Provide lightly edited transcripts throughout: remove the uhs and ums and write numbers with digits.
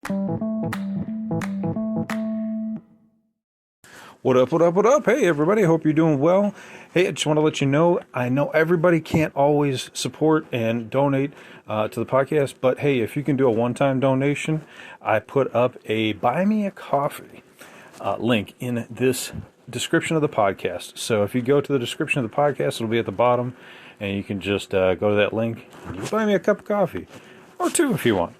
What up, what up, what up? Hey, everybody, hope you're doing well. Hey, I just want to let you know, I know everybody can't always support and donate to the podcast, but hey, if you can do a one-time donation, I put up a Buy Me a Coffee link in this description of the podcast. So if you go to the description of the podcast, it'll be at the bottom, and you can just go to that link, and you can buy me a cup of coffee, or two if you want.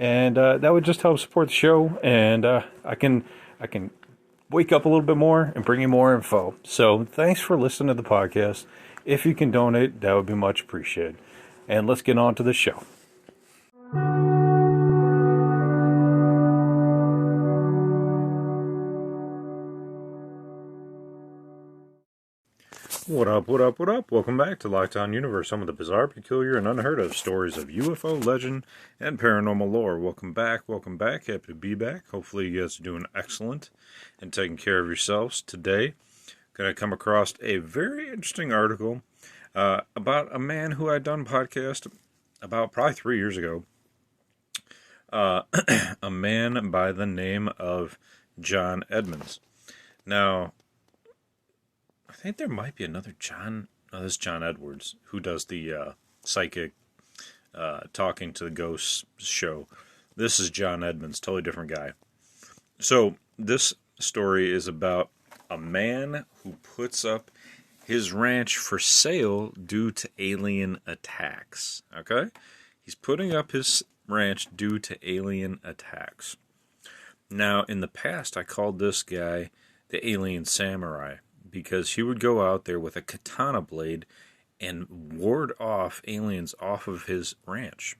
And that would just help support the show, and I can wake up a little bit more and bring you more info. So thanks for listening to the podcast. If you can donate, that would be much appreciated. And let's get on to the show. What up, what up, what up? Welcome back to Lockdown Universe, some of the bizarre, peculiar, and unheard of stories of UFO legend and paranormal lore. Welcome back, welcome back. Happy to be back. Hopefully you guys are doing excellent and taking care of yourselves. Today, going to come across a very interesting article about a man who I'd done a podcast about probably 3 years ago. A man by the name of John Edmonds. Now, I think there might be another John. Oh, this is John Edwards, who does the psychic talking to the ghosts show. This is John Edmonds, totally different guy. So this story is about a man who puts up his ranch for sale due to alien attacks. Okay? He's putting up his ranch due to alien attacks. Now, in the past, I called this guy the alien samurai, because he would go out there with a katana blade and ward off aliens off of his ranch.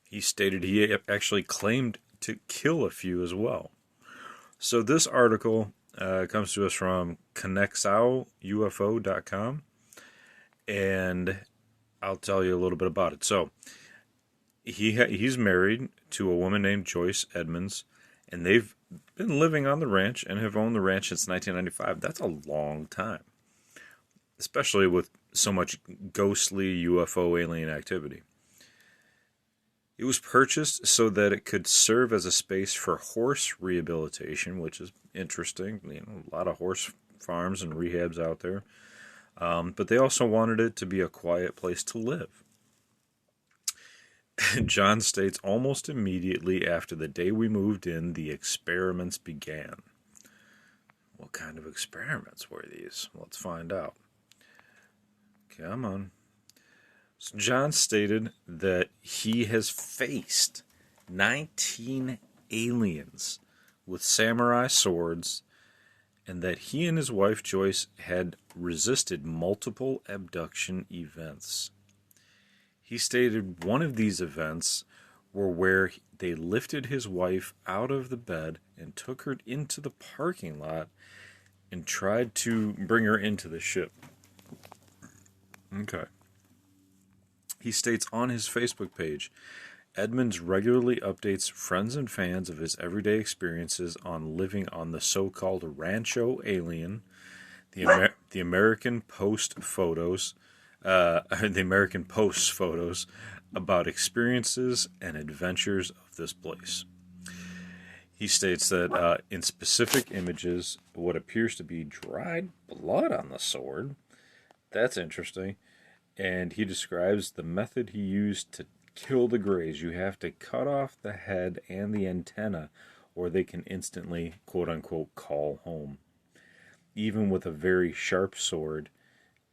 He stated he actually claimed to kill a few as well. So this article comes to us from connexauufo.com, and I'll tell you a little bit about it. So he's married to a woman named Joyce Edmonds, and they've been living on the ranch and have owned the ranch since 1995. That's a long time, especially with so much ghostly UFO alien activity. It was purchased so that it could serve as a space for horse rehabilitation, which is interesting. You know, a lot of horse farms and rehabs out there. But they also wanted it to be a quiet place to live. John states, almost immediately after the day we moved in, the experiments began. What kind of experiments were these? Let's find out. Come on. So John stated that he has faced 19 aliens with samurai swords, and that he and his wife Joyce had resisted multiple abduction events. He stated one of these events were where they lifted his wife out of the bed and took her into the parking lot and tried to bring her into the ship. Okay. He states on his Facebook page, Edmonds regularly updates friends and fans of his everyday experiences on living on the so-called Rancho Alien, the American Post photos, the American Post's photos about experiences and adventures of this place. He states that in specific images, what appears to be dried blood on the sword. That's interesting. And he describes the method he used to kill the Greys. You have to cut off the head and the antenna, or they can instantly, quote-unquote, call home. Even with a very sharp sword,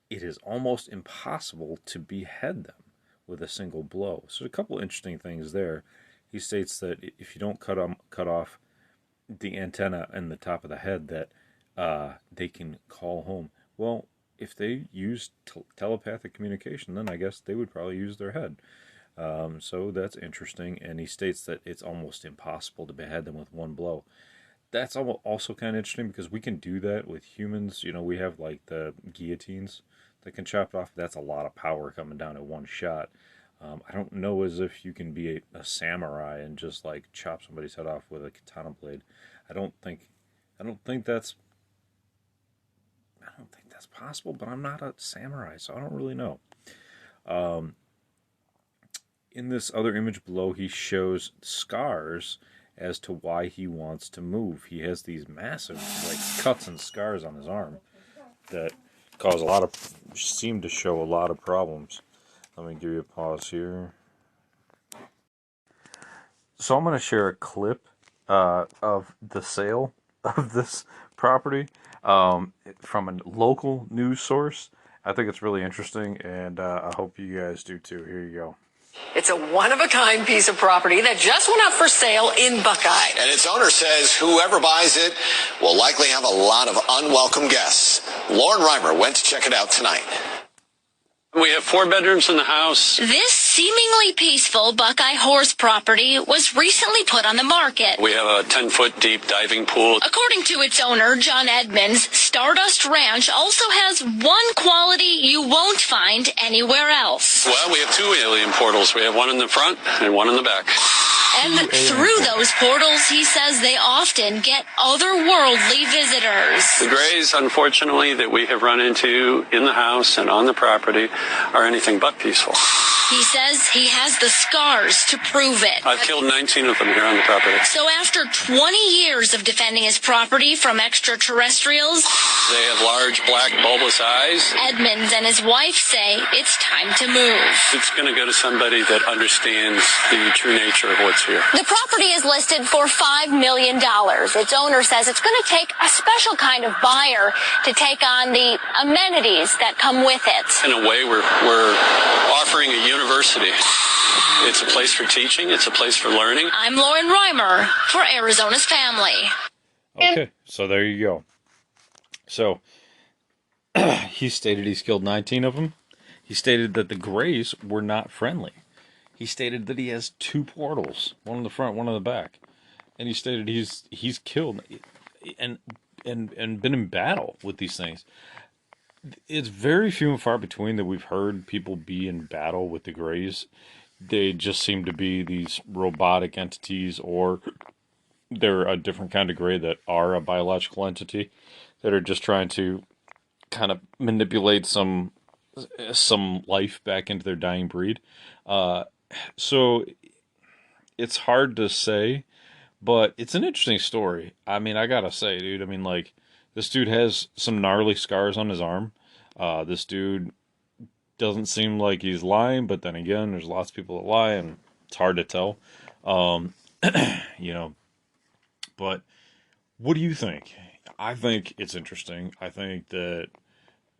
it is almost impossible to behead them with a single blow. So a couple interesting things there. He states that if you don't cut off the antenna and the top of the head, that they can call home. Well, if they use telepathic communication, then I guess they would probably use their head. So that's interesting. And he states that it's almost impossible to behead them with one blow. That's also kind of interesting because we can do that with humans. You know, we have like the guillotines that can chop it off. That's a lot of power coming down at one shot. I don't know as if you can be a samurai and just like chop somebody's head off with a katana blade. I don't think that's possible, but I'm not a samurai, so I don't really know. In this other image below, he shows scars as to why he wants to move. He has these massive cuts and scars on his arm that seem to show a lot of problems. Let me give you a pause here. So I'm going to share a clip of the sale of this property from a local news source. I think it's really interesting, and I hope you guys do too. Here you go. It's a one-of-a-kind piece of property that just went up for sale in Buckeye. And its owner says whoever buys it will likely have a lot of unwelcome guests. Lauren Reimer went to check it out tonight. We have 4 bedrooms in the house. This seemingly peaceful Buckeye Horse property was recently put on the market. We have a 10-foot deep diving pool. According to its owner, John Edmonds, Stardust Ranch also has one quality you won't find anywhere else. Well, we have 2 alien portals. We have one in the front and one in the back. And through those portals, he says they often get otherworldly visitors. The grays, unfortunately, that we have run into in the house and on the property are anything but peaceful. He says he has the scars to prove it. I've killed 19 of them here on the property. So after 20 years of defending his property from extraterrestrials, They have large black bulbous eyes. Edmonds and his wife say it's time to move. It's going to go to somebody that understands the true nature of what's here. The property is listed for $5 million. Its owner says it's going to take a special kind of buyer to take on the amenities that come with it. In a way, we're offering a university. It's a place for teaching. It's a place for learning. I'm Lauren Reimer for Arizona's Family. Okay, so there you go. So, he stated he's killed 19 of them. He stated that the Greys were not friendly. He stated that he has 2 portals, one in the front, one in the back. And he stated he's killed and been in battle with these things. It's very few and far between that we've heard people be in battle with the Greys. They just seem to be these robotic entities, or they're a different kind of Grey that are a biological entity that are just trying to kind of manipulate some life back into their dying breed. So it's hard to say, but it's an interesting story. I mean, I gotta say, dude, I mean, like, this dude has some gnarly scars on his arm. This dude doesn't seem like he's lying, but then again, there's lots of people that lie, and it's hard to tell. You know, but what do you think? I think it's interesting. I think that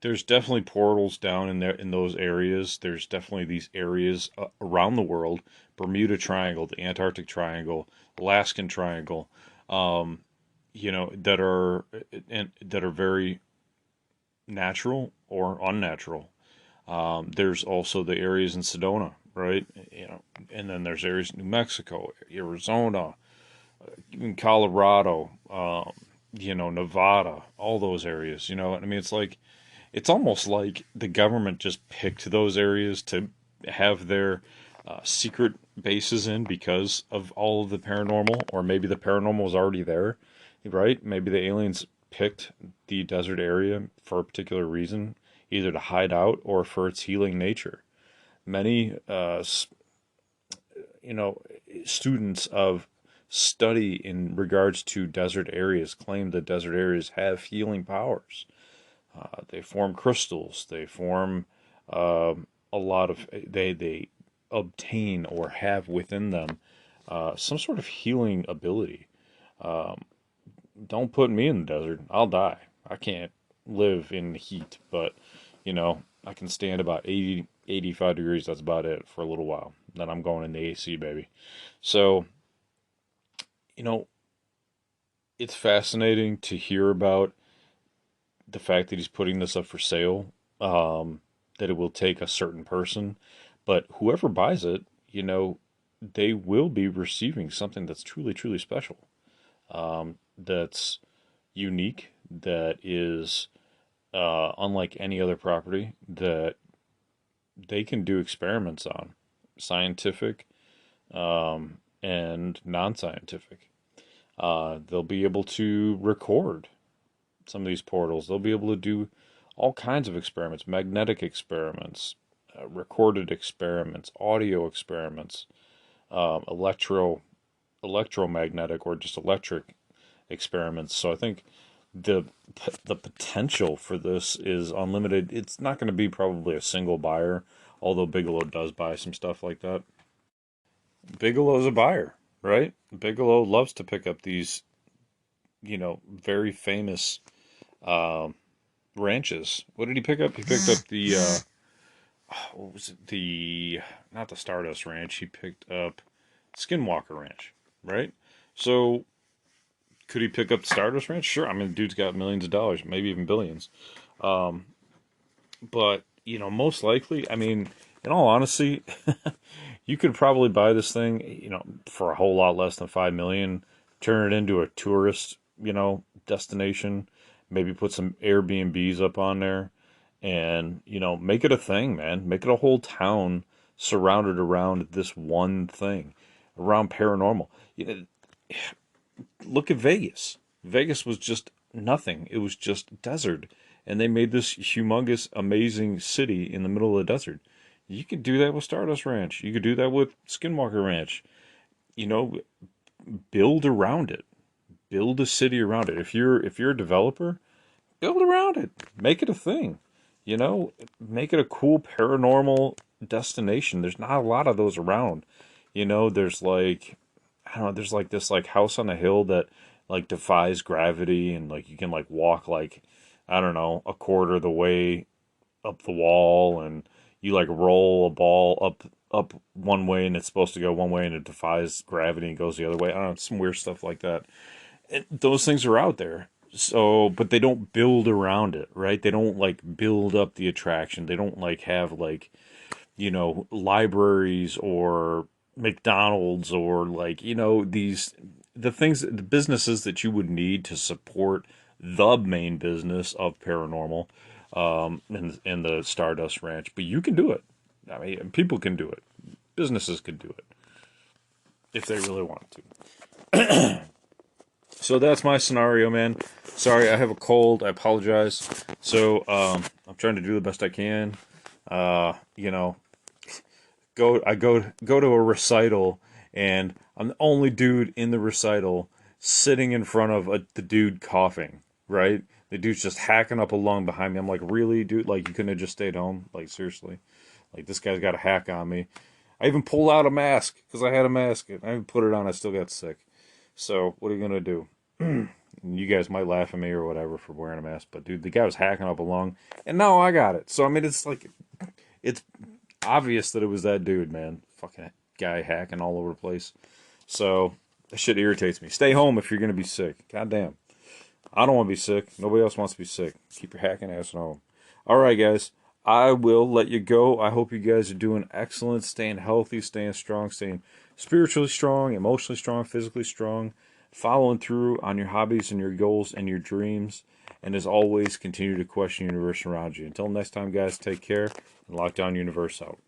there's definitely portals down in there in those areas. There's definitely these areas around the world: Bermuda Triangle, the Antarctic Triangle, Alaskan Triangle. You know, that are very natural or unnatural. There's also the areas in Sedona, right? You know, and then there's areas in New Mexico, Arizona, even Colorado. You know, Nevada, all those areas, you know. I mean, it's almost like the government just picked those areas to have their secret bases in because of all of the paranormal, or maybe the paranormal was already there, right? Maybe the aliens picked the desert area for a particular reason, either to hide out or for its healing nature. Many, you know, students of study in regards to desert areas claim that desert areas have healing powers. They form crystals. They form a lot of they obtain or have within them some sort of healing ability. Don't put me in the desert. I'll die. I can't live in the heat, but you know, I can stand about 80, 85 degrees. That's about it for a little while. Then I'm going in the AC, baby. So, you know, it's fascinating to hear about the fact that he's putting this up for sale, that it will take a certain person, but whoever buys it, you know, they will be receiving something that's truly, truly special, that's unique, that is unlike any other property, that they can do experiments on, scientific and non-scientific. They'll be able to record some of these portals. They'll be able to do all kinds of experiments, magnetic experiments, recorded experiments, audio experiments, electromagnetic or just electric experiments. So I think the the potential for this is unlimited. It's not going to be probably a single buyer, although Bigelow does buy some stuff like that. Bigelow's a buyer, right? Bigelow loves to pick up these, very famous ranches. What did he pick up? He picked up the what was it? The not the Stardust Ranch. He picked up Skinwalker Ranch, right? So could he pick up the Stardust Ranch? Sure. I mean, the dude's got millions of dollars, maybe even billions. But most likely, I mean, in all honesty, you could probably buy this thing, for a whole lot less than 5 million. Turn it into a tourist, destination. Maybe put some Airbnbs up on there, and make it a thing, man. Make it a whole town surrounded around this one thing, around paranormal. Look at Vegas. Vegas was just nothing. It was just desert. And they made this humongous, amazing city in the middle of the desert. You could do that with Stardust Ranch. You could do that with Skinwalker Ranch. Build around it. Build a city around it. If you're a developer, build around it. Make it a thing. Make it a cool paranormal destination. There's not a lot of those around. There's like, I don't know, there's like this like house on a hill that like defies gravity, and like you can like walk like, I don't know, a quarter of the way up the wall, and you like roll a ball up one way and it's supposed to go one way and it defies gravity and goes the other way. I don't know, some weird stuff like that. And those things are out there. So, but they don't build around it, right? They don't like build up the attraction. They don't like have like, libraries or McDonald's or like, the businesses that you would need to support the main business of paranormal, in the Stardust Ranch. But you can do it. I mean, people can do it. Businesses can do it if they really want to. So that's my scenario, man. Sorry, I have a cold. I apologize. So I'm trying to do the best I can. Go to a recital, and I'm the only dude in the recital sitting in front of the dude coughing, right? The dude's just hacking up a lung behind me. I'm like, really, dude? Like, you couldn't have just stayed home? Like, seriously? Like, this guy's got a hack on me. I even pulled out a mask, because I had a mask. I even put it on. I still got sick. So, what are you going to do? You guys might laugh at me or whatever for wearing a mask, but dude, the guy was hacking up a lung, and now I got it. So, I mean, it's like, it's obvious that it was that dude, man. Fucking guy hacking all over the place. So, that shit irritates me. Stay home if you're going to be sick. Goddamn. I don't want to be sick. Nobody else wants to be sick. Keep your hacking ass at home. All right, guys. I will let you go. I hope you guys are doing excellent, staying healthy, staying strong, staying spiritually strong, emotionally strong, physically strong, following through on your hobbies and your goals and your dreams. And as always, continue to question the universe around you. Until next time, guys, take care, and Lockdown Universe out.